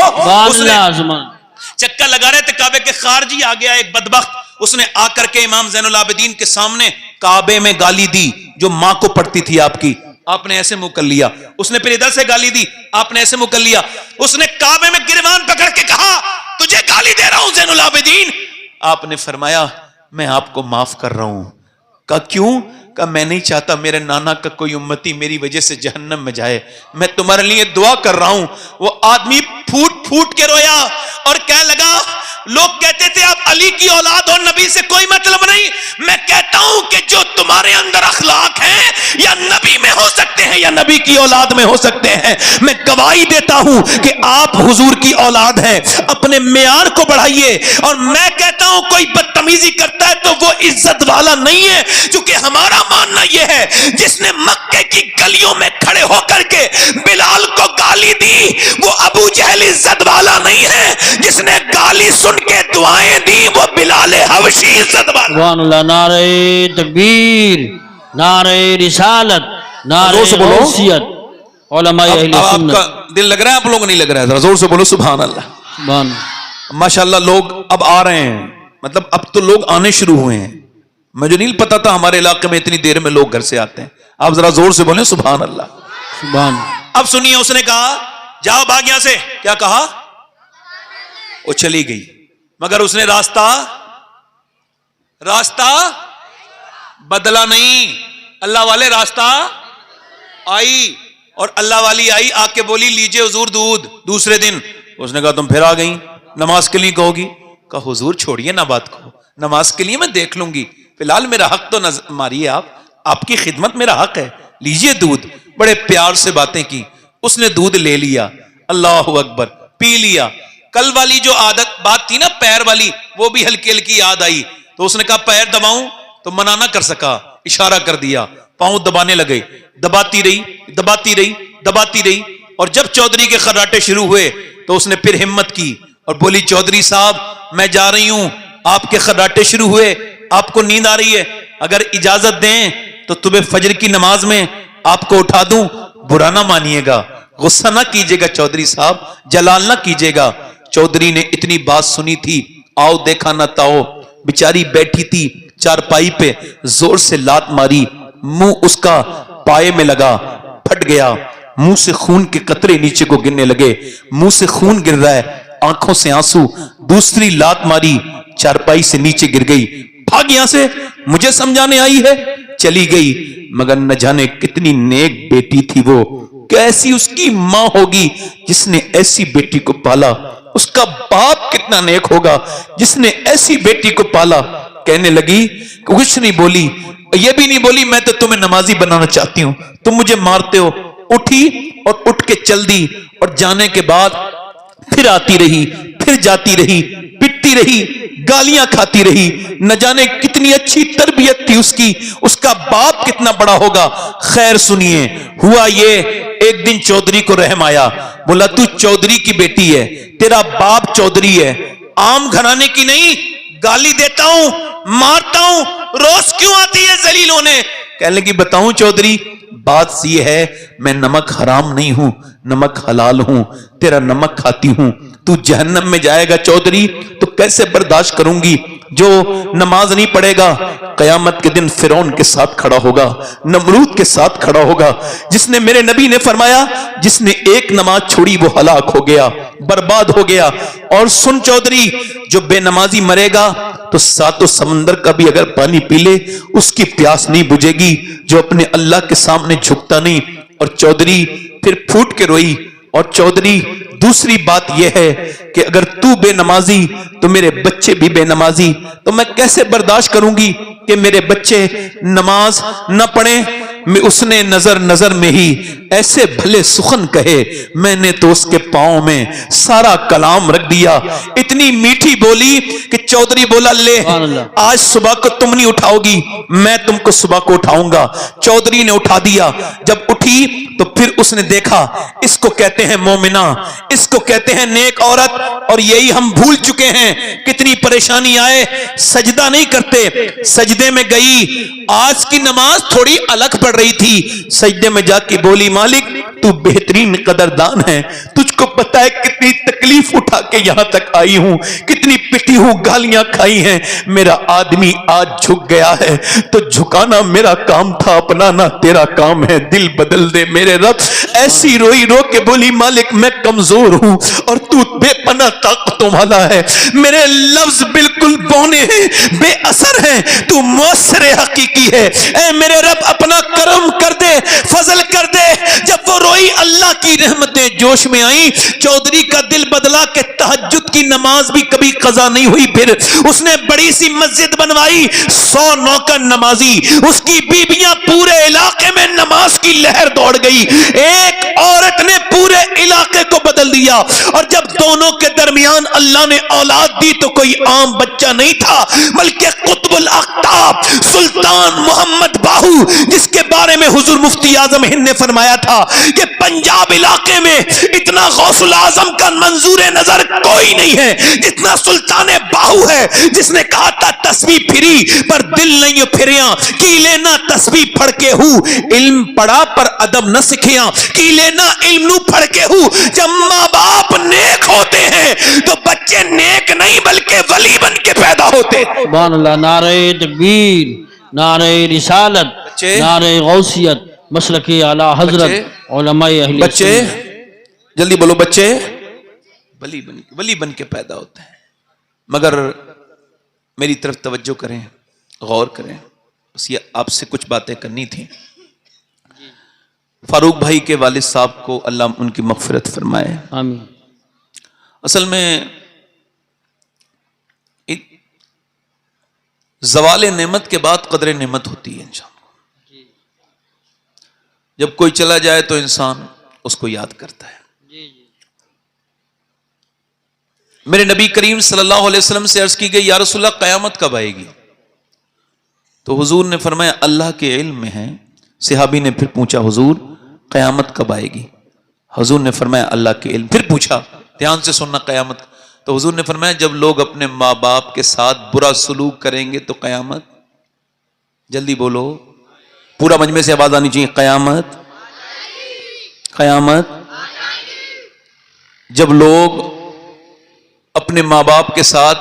چکا لگا رہے تھے کعبے کے خارجی, آ گیا ایک بدبخت, اس نے آ کر کے امام زین العابدین کے سامنے کعبے میں گالی دی جو ماں کو پڑتی تھی آپ کی. آپ نے ایسے منہ کر لیا. اس نے پھر ادھر سے گالی دی, آپ نے ایسے منہ کر لیا. اس نے کعبے میں گریبان پکڑ کے کہا تجھے گالی دے رہا ہوں زین العابدین. آپ نے فرمایا میں آپ کو معاف کر رہا ہوں. کہا کیوں؟ کہا میں نہیں چاہتا میرے نانا کا کوئی امتی میری وجہ سے جہنم میں جائے, میں تمہارے لیے دعا کر رہا ہوں. وہ آدمی پھوٹ پھوٹ کے رویا اور کہنے لگا لوگ کہتے تھے آپ علی کی اولاد اور نبی سے کوئی مطلب نہیں. میں کہتا ہوں کہ جو تمہارے اندر اخلاق ہیں یا نبی میں ہو سکتے ہیں یا نبی کی اولاد میں ہو سکتے ہیں. میں گواہی دیتا ہوں کہ آپ حضور کی اولاد ہیں. اپنے معیار کو بڑھائیے. اور میں کہتا ہوں کوئی بدتمیزی کرتا ہے تو وہ عزت والا نہیں ہے, چونکہ ہمارا ماننا یہ ہے جس نے مکے کی گلیوں میں کھڑے ہو کر کے بلال کو گالی دی وہ ابو جہل عزت والا نہیں ہے. جس نے گالی سن کے دعائیں دی وہ بلال حبشی عزت والا. سبحان اللہ. نعرہ تکبیر, نعرہ رسالت, نعرہ غوثیت. علماء اہل سنت. آپ کا دل لگ رہا ہے, آپ لوگ نہیں لگ رہا ہے؟ ذرا زور سے بولو سبحان اللہ. سبحان. ماشاءاللہ لوگ اب آ رہے ہیں, مطلب اب تو لوگ آنے شروع ہوئے ہیں. مجھے نہیں پتا تھا ہمارے علاقے میں اتنی دیر میں لوگ گھر سے آتے ہیں. آپ ذرا زور سے بولیں سبحان اللہ. سبحان. اب سنیے, اس نے کہا جاؤ بھاگ یہاں سے. کیا کہا؟ وہ چلی گئی, مگر اس نے راستہ بدلا نہیں. اللہ والے راستہ آئی اور اللہ والی آئی, آ کے بولی لیجئے حضور دودھ. دوسرے دن اس نے کہا تم پھر آ گئی, نماز کے لیے کہو گی. کہا حضور چھوڑیے نا بات کو, نماز کے لیے میں دیکھ لوں گی, فی الحال میرا حق تو ماریے, آپ کی خدمت میرا حق ہے, لیجئے دودھ. بڑے پیار سے باتیں کی. اس نے دودھ لے لیا, اللہ اکبر, پی لیا. کل والی جو بات تھی نا پیر والی, وہ بھی ہلکی ہلکی یاد آئی. تو اس نے کہا پیر دباؤں, تو منع نہ کر سکا, اشارہ کر دیا. پاؤں دبانے لگے, دباتی رہی. اور جب چودھری کے خراٹے شروع ہوئے تو اس نے پھر ہمت کی اور بولی چودھری صاحب میں جا رہی ہوں, آپ کے خراٹے شروع ہوئے, آپ کو نیند آ رہی ہے, اگر اجازت دیں تو تمہیں فجر کی نماز میں آپ کو اٹھا دوں, برا نہ مانیے گا, غصہ نہ کیجیے گا چودھری صاحب, جلال نہ کیجیے گا. چودھری نے اتنی بات سنی تھی, آؤ دیکھا نہ تاؤ, بیچاری بیٹھی تھی چارپائی پہ, زور سے لات ماری, منہ اس کا پائے میں لگا, پھٹ گیا. منہ سے خون کے قطرے نیچے کو گرنے لگے, منہ سے خون گر رہا ہے, آنکھوں سے آنسو. دوسری لات ماری, چارپائی سے نیچے گر گئی. بھاگ یہاں سے, مجھے سمجھانے آئی ہے. چلی گئی. مگر نہ جانے کتنی نیک بیٹی تھی وہ, کیسی اس کی ماں ہوگی جس نے ایسی بیٹی کو پالا. اس کا باپ کتنا نیک ہوگا جس نے ایسی بیٹی کو پالا. کہنے لگی, کچھ نہیں بولی, یہ بھی نہیں بولی میں تو تمہیں نمازی بنانا چاہتی ہوں, تم مجھے مارتے ہو. اٹھی اور اٹھ کے چل دی, اور جانے کے بعد پھر آتی رہی, پھر جاتی رہی, پٹتی رہی, گالیاں کھاتی رہی. نہ جانے کتنی اچھی تربیت تھی اس کی, اس کا باپ کتنا بڑا ہوگا. خیر سنیے, ہوا یہ ایک دن چودھری کو رحم آیا, بولا تو چودھری کی بیٹی ہے، تیرا باپ چودھری ہے، عام گھرانے کی نہیں، گالی دیتا ہوں، مارتا ہوں، روز کیوں آتی ہے ذلیل ہونے؟ کہنے لگی بتاؤں چودھری، بات یہ ہے میں نمک حرام نہیں ہوں، نمک حلال ہوں، تیرا نمک کھاتی ہوں، تو جہنم میں جائے گا چودھری تو کیسے برداشت کروں گی؟ جو نماز نہیں پڑھے گا قیامت کے دن فرعون کے ساتھ کھڑا ہوگا، نمرود کے ساتھ کھڑا ہوگا۔ جس نے، میرے نبی نے فرمایا جس نے ایک نماز چھوڑی وہ ہلاک ہو گیا، برباد ہو گیا۔ اور سن چودھری، جو بے نمازی مرے گا تو ساتوں سمندر کا بھی اگر پانی پی لے اس کی پیاس نہیں بجھے گی، جو اپنے اللہ کے سامنے جھکتا نہیں۔ اور چودھری پھر پھوٹ کے روئی، اور چودھری دوسری بات یہ ہے کہ اگر تو بے نمازی تو میرے بچے بھی بے نمازی، تو میں کیسے برداشت کروں گی کہ میرے بچے نماز نہ پڑھیں؟ اس نے نظر میں ہی ایسے بھلے سخن کہے، میں نے تو اس کے پاؤں میں سارا کلام رکھ دیا۔ اتنی میٹھی بولی کہ چودھری بولا لے آج صبح کو تم نہیں اٹھاؤ گی، میں تم کو صبح کو اٹھاؤں گا۔ چودھری نے اٹھا دیا۔ جب اٹھی تو پھر اس نے دیکھا اس کو کہتے ہیں مومنہ، اس کو کہتے ہیں نیک عورت، اور یہی ہم بھول چکے ہیں۔ کتنی پریشانی آئے سجدہ نہیں کرتے، سجدے میں گئی، آج کی نماز تھوڑی الگ پڑ رہی تھی، سجدے میں جا کے بولی مالک تو بہترین قدردان ہے، تجھ کو پتہ ہے کتنی تکلیف اٹھا کے یہاں تک آئی ہوں، کتنی پٹی ہوں، گالیاں کھائی ہیں، میرا آدمی آج جھک گیا ہے تو جھکانا میرا کام تھا، اپنانا تیرا کام ہے، دل بدل دے میرے رب۔ ایسی روئی رو کے بولی مالک میں کمزور ہوں اور تو بے پناہ طاقتوں والا ہے، میرے لفظ بالکل بونے ہیں، بے اثر ہیں، تو مؤثر حقیقی ہے، اے میرے رب اپنا کرم کر دے، فضل کر دے۔ جب وہ روئی اللہ کی رحمتیں جوش میں آئیں، چودھری کا دل بدلا کہ تہجد کی نماز بھی کبھی قضا نہیں ہوئی۔ پھر اس نے بڑی سی مسجد بنوائی، 100 نوکر نمازی، اس کی بیویاں، پورے علاقے میں نماز کی لہر دوڑ گئی، ایک عورت نے پورے علاقے کو بدل دیا۔ اور جب دونوں کے درمیان اللہ نے اولاد دی تو کوئی عام بچہ نہیں تھا بلکہ قطب الاقطاب سلطان محمد باہو، جس کے بارے میں حضور مفتی اعظم ہند نے فرمایا تھا کہ پنجاب علاقے میں اتنا غوث الاعظم کا منظور نظر کوئی نہیں ہے جتنا سلطان باہو ہے، جس نے کہا تھا تسبیح پھری پر دل نہیں پھریاں، کی لینا تسبیح پڑھ کے ہوں، علم پڑھا پر ادب نہ سکھیاں، کی لینا علم نو پڑھ کے ہوں۔ جب ماں باپ نیک ہوتے ہیں تو بچے نیک نہیں بلکہ ولی بن کے پیدا ہوتے ہیں۔ سبحان اللہ، نعرہ تکبیر، نعرہ رسالت، نعرہ غوثیت، مسلک اعلی حضرت، علماء اہل بچے سنت۔ جلدی بولو، بچے ولی بن کے پیدا ہوتے ہیں۔ مگر میری طرف توجہ کریں، غور کریں، بس یہ آپ سے کچھ باتیں کرنی تھیں۔ فاروق بھائی کے والد صاحب کو اللہ ان کی مغفرت فرمائے۔ آمین۔ اصل میں زوال نعمت کے بعد قدر نعمت ہوتی ہے انسان کو۔ جب کوئی چلا جائے تو انسان اس کو یاد کرتا ہے۔ میرے نبی کریم صلی اللہ علیہ وسلم سے عرض کی گئی یا رسول اللہ قیامت کب آئے گی؟ تو حضور نے فرمایا اللہ کے علم میں ہے۔ صحابی نے پھر پوچھا حضور قیامت کب آئے گی؟ حضور نے فرمایا اللہ کے علم۔ پھر پوچھا، دھیان سے سننا قیامت، تو حضور نے فرمایا جب لوگ اپنے ماں باپ کے ساتھ برا سلوک کریں گے تو قیامت، جلدی بولو، پورا مجمع سے آواز آنی چاہیے، قیامت، قیامت۔ جب لوگ اپنے ماں باپ کے ساتھ،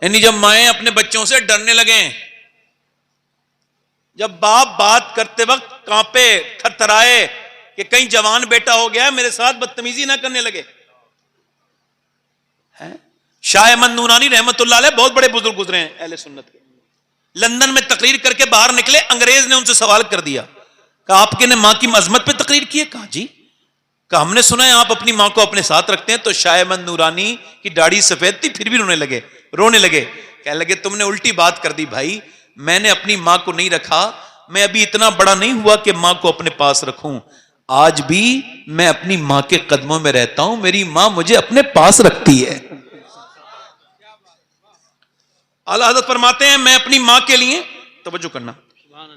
یعنی جب مائیں اپنے بچوں سے ڈرنے لگیں، جب باپ بات کرتے وقت کانپے، تھر تھرائے کہ کہیں جوان بیٹا ہو گیا میرے ساتھ بدتمیزی نہ کرنے لگے۔ شاہ احمد نورانی رحمت اللہ علیہ بہت بڑے بزرگ گزرے ہیں اہل سنت کے، لندن میں تقریر کر کے باہر نکلے، انگریز نے ان سے سوال کر دیا کہ آپ کے نے ماں کی عظمت پہ تقریر کی ہے؟ کہا جی، کہ ہم نے سنا ہے آپ اپنی ماں کو اپنے ساتھ رکھتے ہیں۔ تو شاہ احمد نورانی کی داڑھی سفید تھی پھر بھی رونے لگے، کہنے لگے تم نے الٹی بات کر دی بھائی، میں نے اپنی ماں کو نہیں رکھا، میں ابھی اتنا بڑا نہیں ہوا کہ ماں کو اپنے پاس رکھوں، آج بھی میں اپنی ماں کے قدموں میں رہتا ہوں، میری ماں مجھے اپنے پاس رکھتی ہے۔ اعلیٰ حضرت فرماتے ہیں میں اپنی ماں کے لیے، توجہ کرنا،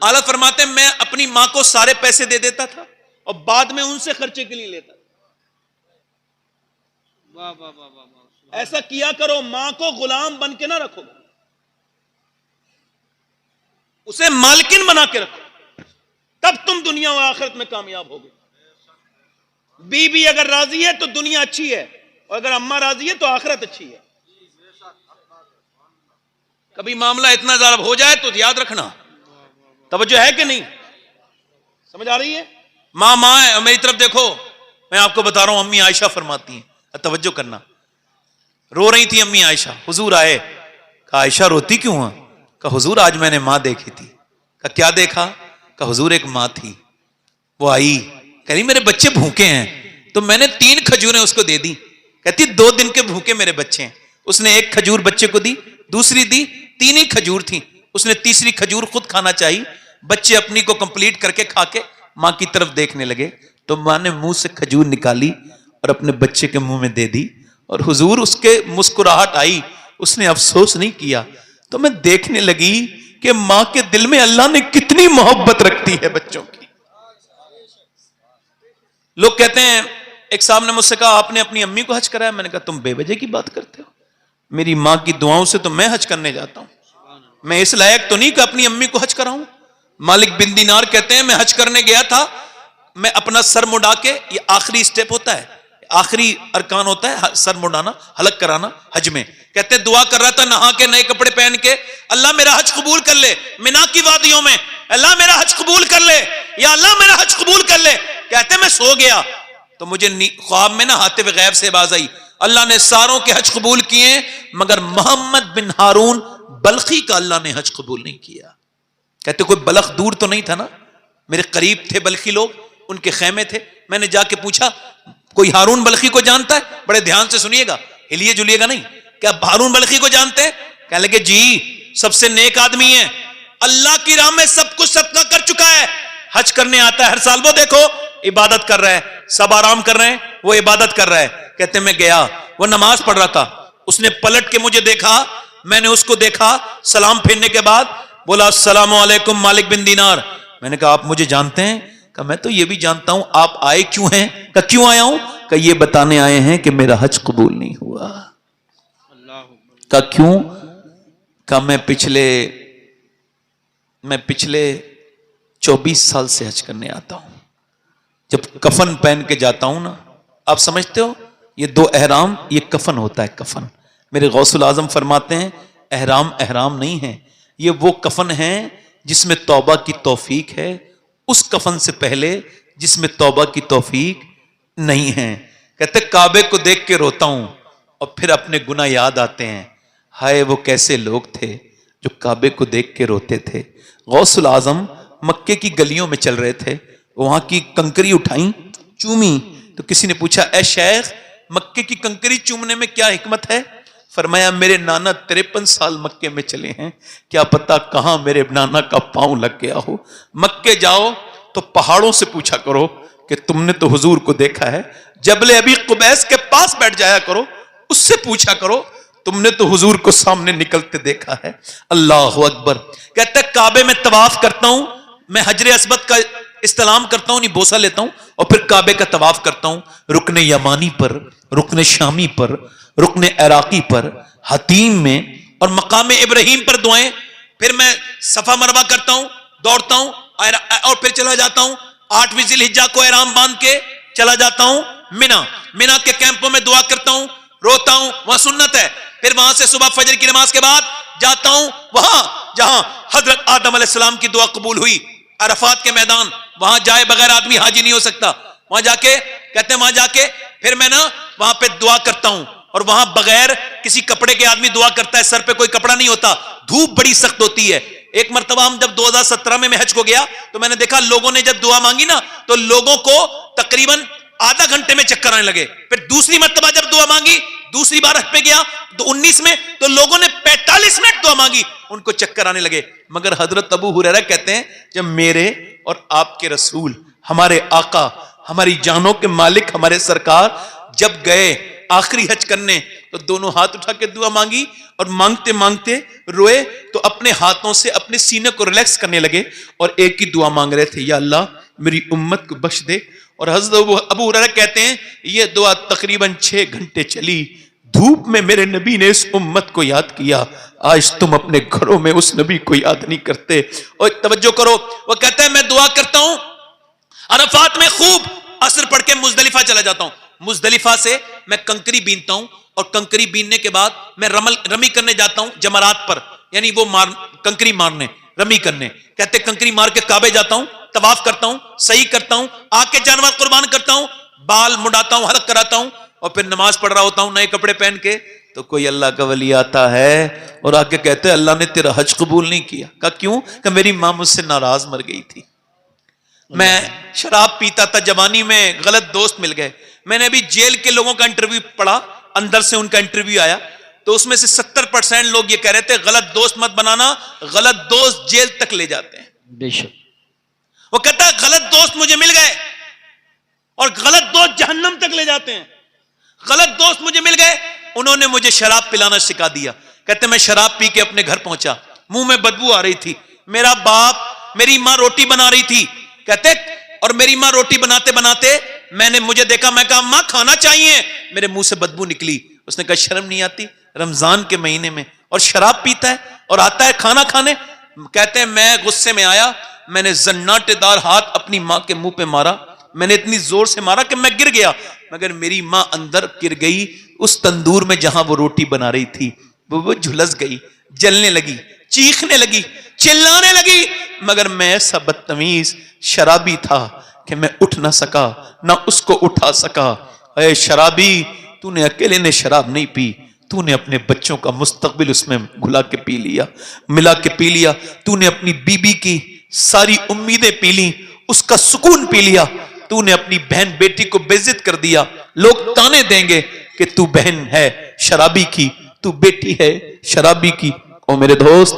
اعلیٰ فرماتے ہیں میں اپنی ماں کو سارے پیسے دے دیتا تھا اور بعد میں ان سے خرچے کے لیے لیتا تھا۔ ایسا کیا کرو، ماں کو غلام بن کے نہ رکھو، اسے مالکن بنا کے رکھو، تب تم دنیا و آخرت میں کامیاب ہوگے۔ بی اگر راضی ہے تو دنیا اچھی ہے، اور اگر اماں راضی ہے تو آخرت اچھی ہے۔ کبھی معاملہ اتنا زیادہ ہو جائے تو یاد رکھنا، توجہ ہے کہ نہیں؟ سمجھ آ رہی ہے؟ ماں ہے، میری طرف دیکھو، میں آپ کو بتا رہا ہوں، امی عائشہ فرماتی ہیں، توجہ کرنا، رو رہی تھی امی عائشہ، حضور آئے، کہا عائشہ روتی کیوں ہیں؟ کہا حضور آج میں نے ماں دیکھی تھی۔ کہا کیا دیکھا؟ کہا حضور ایک ماں تھی، وہ آئی، کہہ رہی میرے بچے بھوکے ہیں، تو میں نے 3 کھجوریں اس کو دے دی، کہتی 2 دن کے بھوکے میرے بچے ہیں۔ اس نے 1 کھجور بچے کو دی، دوسری دی، 3 ہی کھجور تھی، اس نے تیسری کھجور خود کھانا چاہی، بچے اپنی کو کمپلیٹ کر کے کھا کے ماں کی طرف دیکھنے لگے، تو ماں نے منہ سے کھجور نکالی اور اپنے بچے کے منہ میں دے دی، اور حضور اس کے مسکراہٹ آئی، اس نے افسوس نہیں کیا۔ تو میں دیکھنے لگی کہ ماں کے دل میں اللہ نے کتنی محبت رکھتی ہے بچوں کی۔ لوگ کہتے ہیں، ایک صاحب نے مجھ سے کہا آپ نے اپنی امی کو حج کرایا، میں نے کہا تم بے وجہ کی بات کرتے ہو، میری ماں کی دعاؤں سے تو میں حج کرنے جاتا ہوں، میں اس لائق تو نہیں کہ اپنی امی کو حج کراؤں۔ مالک بن دینار کہتے ہیں میں حج کرنے گیا تھا، میں اپنا سر مڈا کے، یہ آخری سٹیپ ہوتا ہے، آخری ارکان ہوتا ہے سر مڈانا، حلق کرانا حج میں، کہتے ہیں دعا کر رہا تھا نہا کے نئے کپڑے پہن کے، اللہ میرا حج قبول کر لے، منا کی وادیوں میں، اللہ میرا حج قبول کر لے، یا اللہ میرا حج قبول کر لے۔ کہتے ہیں میں سو گیا تو مجھے خواب میں نہ ہاتف غیب سے باز آئی، اللہ نے ساروں کے حج قبول کیے مگر محمد بن ہارون بلخی کا اللہ نے حج قبول نہیں کیا۔ کہتے کوئی بلخ دور تو نہیں تھا نا، میرے قریب تھے بلخی لوگ، ان کے خیمے تھے، میں نے جا کے پوچھا کوئی ہارون بلخی کو جانتا ہے؟ بڑے دھیان سے سنیے گا، ہلیے جلیے گا نہیں، کیا ہارون بلخی کو جانتے ہیں؟ کہنے لگے جی سب سے نیک آدمی ہے، اللہ کی راہ میں سب کچھ صدقہ کر چکا ہے، حج کرنے آتا ہے ہر سال، وہ دیکھو عبادت کر رہا ہے، سب آرام کر رہے ہیں، وہ عبادت کر رہا ہے۔ کہتے میں گیا، وہ نماز پڑھ رہا تھا، اس نے پلٹ کے مجھے دیکھا، میں نے اس کو دیکھا، سلام پھیرنے کے بعد بولا السلام علیکم مالک بن دینار۔ میں نے کہا آپ مجھے جانتے ہیں؟ کہا میں تو یہ بھی جانتا ہوں، آپ آئے کیوں ہیں؟ کہا کیوں آیا ہوں؟ کہا یہ بتانے آئے ہیں کہ میرا حج قبول نہیں ہوا۔ کہا کیوں؟ کہا میں پچھلے 24 سال سے حج کرنے آتا ہوں، جب کفن پہن کے جاتا ہوں نا، آپ سمجھتے ہو یہ 2 احرام، یہ کفن ہوتا ہے، کفن۔ میرے غوث العظم فرماتے ہیں احرام احرام نہیں ہے، یہ وہ کفن ہے جس میں توبہ کی توفیق ہے، اس کفن سے پہلے جس میں توبہ کی توفیق نہیں ہے۔ کہتے کعبے کو دیکھ کے روتا ہوں اور پھر اپنے گناہ یاد آتے ہیں، ہائے وہ کیسے لوگ تھے جو کعبے کو دیکھ کے روتے تھے۔ غوث العظم مکے کی گلیوں میں چل رہے تھے، وہاں کی کنکری اٹھائیں، چومی، تو کسی نے پوچھا اے شیخ مکے کی کنکری چومنے میں کیا حکمت ہے؟ فرمایا میرے نانا 53 سال مکے میں چلے ہیں، کیا پتا کہاں میرے نانا کا پاؤں لگ گیا ہو۔ مکے جاؤ تو پہاڑوں سے پوچھا کرو کہ تم نے تو حضور کو دیکھا ہے، جبل ابی قبیس کے پاس بیٹھ جایا کرو، اس سے پوچھا کرو تم نے تو حضور کو سامنے نکلتے دیکھا ہے۔ اللہ اکبر۔ کہتا ہے کعبے میں طواف کرتا ہوں، میں حجر اسود کا استلام کرتا ہوں، نہیں بوسہ لیتا ہوں، اور پھر کعبے کا طواف کرتا ہوں، رکن یمانی پر، رکن شامی پر، رکن عراقی پر، حتیم میں، اور مقام ابراہیم پر دعائیں، پھر میں صفا مروہ کرتا ہوں، دوڑتا ہوں، اور پھر چلا جاتا ہوں 8ویں ذی الحجہ کو احرام باندھ کے چلا جاتا ہوں مینا کے کیمپوں میں دعا کرتا ہوں، روتا ہوں، وہاں سنت ہے، پھر وہاں سے صبح فجر کی نماز کے بعد جاتا ہوں وہاں جہاں حضرت آدم علیہ السلام کی دعا قبول ہوئی، عرفات کے میدان، وہاں جائے بغیر آدمی حاجی نہیں ہو سکتا، وہاں جا کے کہتے ہیں وہاں جا کے پھر میں نا وہاں پہ دعا کرتا ہوں، اور وہاں بغیر کسی کپڑے کے آدمی دعا کرتا ہے، سر پہ کوئی کپڑا نہیں ہوتا، دھوپ بڑی سخت ہوتی ہے۔ ایک مرتبہ ہم جب 2017 میں حج کو گیا تو میں نے دیکھا لوگوں نے جب دعا مانگی نا تو لوگوں کو تقریباً آدھا گھنٹے میں چکر آنے لگے، پھر دوسری مرتبہ جب دعا مانگی، دوسری بار حج پہ گیا تو 19 میں تو لوگوں نے 45 منٹ دعا مانگی، ان کو چکر آنے لگے۔ مگر حضرت ابو ہریرہ کہتے ہیں جب میرے اور آپ کے رسول، ہمارے آقا، ہماری جانوں کے مالک، ہمارے سرکار جب گئے آخری حج کرنے تو دونوں ہاتھ اٹھا کے دعا مانگی، اور مانگتے مانگتے روئے تو اپنے ہاتھوں سے اپنے سینے کو ریلیکس کرنے لگے، اور ایک ہی دعا مانگ رہے تھے، یا اللہ میری امت کو بخش دے اور حضرت ابو ہریرہ کہتے ہیں یہ دعا تقریباً 6 گھنٹے چلی. دھوپ میں میرے نبی نے اس امت کو یاد کیا. آج تم اپنے گھروں میں اس نبی کو یاد نہیں کرتے. اور توجہ کرو, وہ کہتا ہے میں دعا کرتا ہوں عرفات میں خوب عصر پڑھ کے مزدلفہ چلا جاتا ہوں. مزدلفہ سے میں کنکری بینتا ہوں اور کنکری بیننے کے بعد میں رمی کرنے جاتا ہوں جمرات پر, یعنی وہ کنکری مارنے, رمی کرنے. کہتے کنکری مار کے کعبے جاتا ہوں, طواف کرتا ہوں, صحیح کرتا ہوں, آ کے جانور قربان کرتا ہوں, بال مڈاتا ہوں, حلق کراتا ہوں, اور پھر نماز پڑھ رہا ہوتا ہوں نئے کپڑے پہن کے. تو کوئی اللہ کا ولی آتا ہے اور آ کے کہتے ہیں اللہ نے تیرا حج قبول نہیں کیا. کہا کیوں؟ کہ میری ماں مجھ سے ناراض مر گئی تھی. میں شراب پیتا تھا جوانی میں, غلط دوست مل گئے. میں نے ابھی جیل کے لوگوں کا انٹرویو پڑھا, اندر سے ان کا انٹرویو آیا, تو اس میں سے 70% لوگ یہ کہہ رہے تھے غلط دوست مت بنانا, غلط دوست جیل تک لے جاتے ہیں. بے شک. وہ کہتا ہے غلط دوست مجھے مل گئے اور غلط دوست جہنم تک لے جاتے ہیں. غلط دوست مجھے مل گئے, انہوں نے مجھے شراب پلانا سکھا دیا. کہتے میں شراب پی کے اپنے گھر پہنچا, منہ میں بدبو آ رہی تھی. میرا باپ, میری ماں روٹی بنا رہی تھی. کہتے اور میری ماں روٹی بناتے بناتے میں نے مجھے دیکھا, میں کہا ماں کھانا چاہیے. میرے منہ سے بدبو نکلی. اس نے کہا شرم نہیں آتی رمضان کے مہینے میں اور شراب پیتا ہے اور آتا ہے کھانا کھانے. کہتے ہیں میں غصے میں آیا, میں نے زناٹے دار ہاتھ اپنی ماں کے منہ پہ مارا. میں نے اتنی زور سے مارا کہ میں گر گیا, مگر میری ماں اندر گر گئی. اس تندور میں جہاں وہ روٹی بنا رہی تھی وہ جھلس گئی, جلنے لگی, چیخنے لگی, چلانے لگی. مگر میں ایسا بدتمیز شرابی تھا کہ میں اٹھ نہ سکا, نہ اس کو اٹھا سکا. اے شرابی, تو نے اکیلے نے شراب نہیں پی, تو نے اپنے بچوں کا مستقبل اس میں گھلا کے پی لیا, ملا کے پی لیا. تو نے اپنی بیوی کی ساری امیدیں پی لی, اس کا سکون پی لیا. تو نے اپنی بہن بیٹی کو بے عزت کر دیا. لوگ تانے دیں گے کہ تو بہن ہے شرابی کی, تو بیٹی ہے شرابی کی. او میرے دوست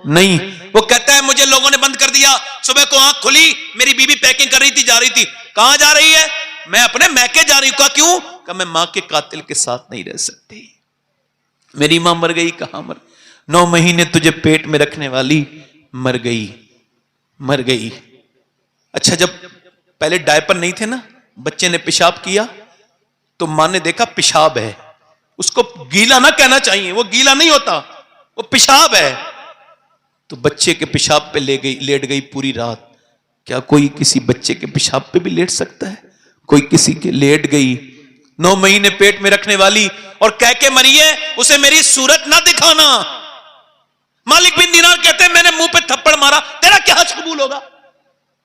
نہیں. وہ کہتا ہے مجھے لوگوں نے بند کر دیا. صبح کو آنکھ کھلی, میری بیوی پیکنگ کر رہی تھی, جا رہی تھی. کہاں جا رہی ہے؟ میں اپنے میکے جا رہی ہوں. کہا کیوں؟ کہ میں ماں کے قاتل کے ساتھ نہیں رہ سکتی. میری ماں مر گئی. کہاں مر؟ 9 مہینے تجھے پیٹ میں رکھنے والی مر گئی, مر گئی. اچھا جب پہلے ڈائپر نہیں تھے نا, بچے نے پیشاب کیا تو ماں نے دیکھا پیشاب ہے, اس کو گیلا نہ کہنا چاہیے, وہ گیلا نہیں ہوتا, وہ پیشاب ہے. تو بچے کے پیشاب پہ لیٹ گئی پوری رات. کیا کوئی کسی بچے کے پیشاب پہ بھی لیٹ سکتا ہے؟ کوئی کسی کے لیٹ گئی. 9 مہینے پیٹ میں رکھنے والی اور کہہ کے مری ہے اسے میری صورت نہ دکھانا. مالک بن دینار کہتے ہیں میں نے منہ پہ تھپڑ مارا, تیرا کیا حج قبول ہوگا؟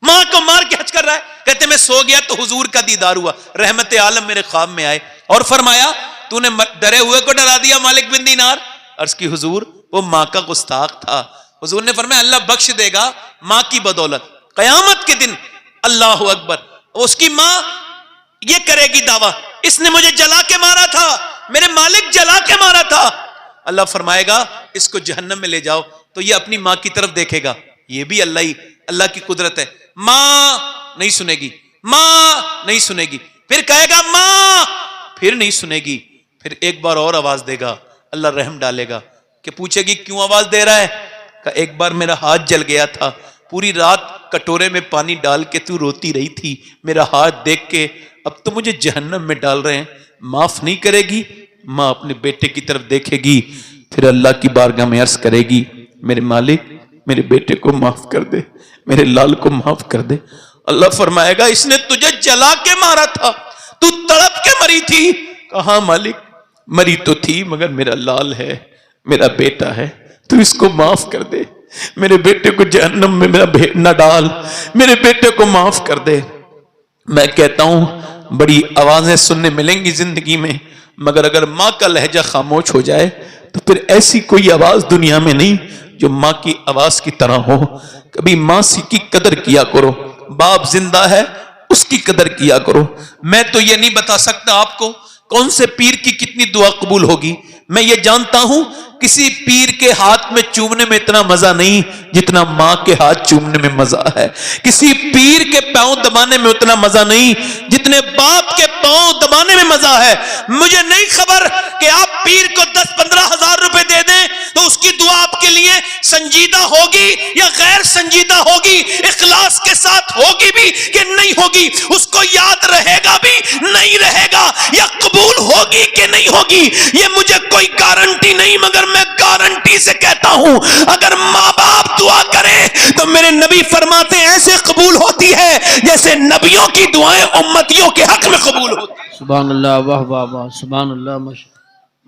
ماں کو مار کے حج کر رہا ہے. کہتے میں سو گیا تو حضور کا دیدار ہوا, رحمت عالم میرے خواب میں آئے اور فرمایا تو نے ڈرے ہوئے کو ڈرا دیا مالک بن دینار. عرض کی حضور وہ ماں کا گستاخ تھا. حضور نے فرمایا اللہ بخش دے گا ماں کی بدولت, قیامت کے دن. اللہ اکبر. اس کی ماں یہ کرے گی دعویٰ اس نے مجھے جلا کے مارا تھا, میرے مالک جلا کے مارا تھا. اللہ فرمائے گا اس کو جہنم میں لے جاؤ. تو یہ اپنی ماں کی طرف دیکھے گا, یہ بھی اللہ کی قدرت ہے. ماں نہیں سنے گی, ماں نہیں سنے گی, پھر کہے گا ماں, پھر نہیں سنے گی, پھر ایک بار اور آواز دے گا, اللہ رحم ڈالے گا کہ پوچھے گی کیوں آواز دے رہا ہے؟ کہ ایک بار میرا ہاتھ جل گیا تھا, پوری رات کٹورے میں پانی ڈال کے تو روتی رہی تھی, میرا ہاتھ دیکھ کے اب تو مجھے جہنم میں ڈال رہے ہیں, معاف نہیں کرے گی. ماں اپنے بیٹے کی طرف دیکھے گی, پھر اللہ کی بارگاہ میں عرض کرے گی میرے مالک میرے بیٹے کو معاف کر دے, میرے لال کو معاف کر دے. اللہ فرمائے گا اس نے تجھے جلا کے مارا تھا, تو تڑپ کے مری تھی. کہاں مالک, مری تو تھی مگر میرا لال ہے, میرا بیٹا ہے, تو اس کو معاف کر دے, میرے بیٹے کو جہنم میں نہ ڈال, میرے بیٹے کو معاف کر دے. میں کہتا ہوں بڑی آوازیں سننے ملیں گی زندگی میں, مگر اگر ماں کا لہجہ خاموش ہو جائے تو پھر ایسی کوئی آواز دنیا میں نہیں جو ماں کی آواز کی طرح ہو. کبھی ماں کی قدر کیا کرو, باپ زندہ ہے اس کی قدر کیا کرو. میں تو یہ نہیں بتا سکتا آپ کو کون سے پیر کی کتنی دعا قبول ہوگی. میں یہ جانتا ہوں کسی پیر کے ہاتھ میں چومنے میں اتنا مزہ نہیں جتنا ماں کے ہاتھ چومنے میں مزہ ہے. کسی پیر کے پاؤں دبانے میں اتنا مزہ نہیں جتنے باپ کے پاؤں دبانے میں مزہ ہے. مجھے نہیں خبر کہ آپ پیر کو 10-15 ہزار روپے دے دیں, تو اس کی دعا آپ کے لیے سنجیدہ ہوگی یا غیر سنجیدہ ہوگی، اخلاص کے ساتھ ہوگی بھی کہ نہیں ہوگی، اس کو یاد رہے گا بھی نہیں رہے گا، یا قبول ہوگی کہ نہیں ہوگی، یہ مجھے کوئی گارنٹی نہیں، مگر میں گارنٹی سے کہتا ہوں اگر ماں باپ دعا کرے تو میرے نبی فرماتے ہیں ایسے قبول ہوتی ہے جیسے نبیوں کی دعائیں امتیوں کے حق میں قبول ہوتی ہیں۔ سبحان اللہ، واہ واہ واہ، سبحان اللہ۔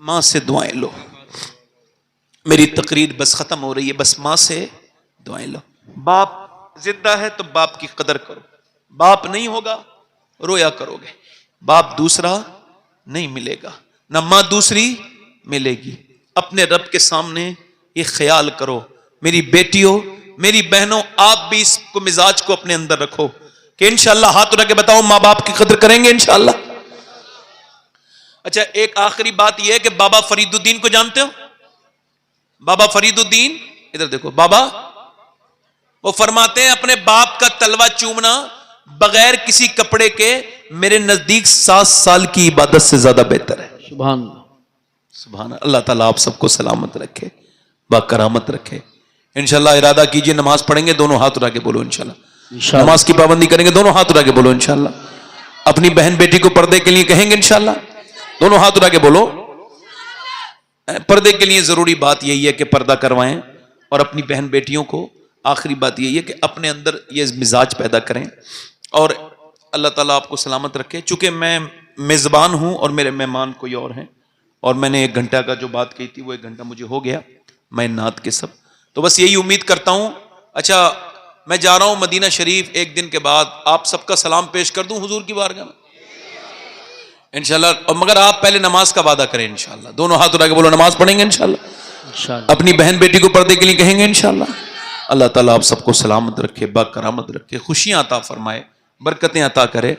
ماں سے دعائیں لو، میری تقریر بس ختم ہو رہی ہے، بس ماں سے دعائیں لو۔ باپ زندہ ہے تو باپ کی قدر کرو، باپ نہیں ہوگا رویا کرو گے، باپ دوسرا نہیں ملے گا، نہ ماں دوسری ملے گی۔ اپنے رب کے سامنے یہ خیال کرو، میری بیٹیوں میری بہنوں، آپ بھی اس کو مزاج کو اپنے اندر رکھو کہ انشاءاللہ ہاتھ اٹھا کے بتاؤ ماں باپ کی قدر کریں گے انشاءاللہ۔ اچھا ایک آخری بات یہ ہے کہ بابا فرید الدین کو جانتے ہو؟ بابا فرید الدین ادھر دیکھو، بابا وہ فرماتے ہیں اپنے باپ کا تلوا چومنا بغیر کسی کپڑے کے میرے نزدیک 7 سال کی عبادت سے زیادہ بہتر ہے۔ سبحان اللہ، سبحان اللہ تعالیٰ آپ سب کو سلامت رکھے، با کرامت رکھے۔ انشاءاللہ ارادہ کیجئے نماز پڑھیں گے، دونوں ہاتھ اٹھا کے بولو انشاءاللہ۔ انشاءاللہ۔ نماز کی پابندی کریں گے، دونوں ہاتھ اٹھا کے بولو انشاءاللہ۔ اپنی بہن بیٹی کو پردے کے لیے کہیں گے انشاءاللہ، دونوں ہاتھ اٹھا کے بولو۔ پردے کے لیے ضروری بات یہی ہے کہ پردہ کروائیں، اور اپنی بہن بیٹیوں کو آخری بات یہی ہے کہ اپنے اندر یہ مزاج پیدا کریں، اور اللہ تعالیٰ آپ کو سلامت رکھے۔ چونکہ میں میزبان ہوں اور میرے مہمان کوئی اور ہیں، اور میں نے 1 گھنٹہ کا جو بات کہی تھی وہ 1 گھنٹہ مجھے ہو گیا، میں نعت کے سب تو بس یہی امید کرتا ہوں۔ اچھا میں جا رہا ہوں مدینہ شریف، 1 دن کے بعد آپ سب کا سلام پیش کر دوں حضور کی بارگاہ میں انشاءاللہ، اور مگر آپ پہلے نماز کا وعدہ کریں انشاءاللہ، دونوں ہاتھ اٹھا کے بولو نماز پڑھیں گے انشاءاللہ، انشاءاللہ۔ اپنی بہن بیٹی کو پردے کے لیے کہیں گے انشاءاللہ۔ اللہ تعالیٰ آپ سب کو سلامت رکھے، با کرامت رکھے، خوشیاں عطا فرمائے، برکتیں عطا کرے۔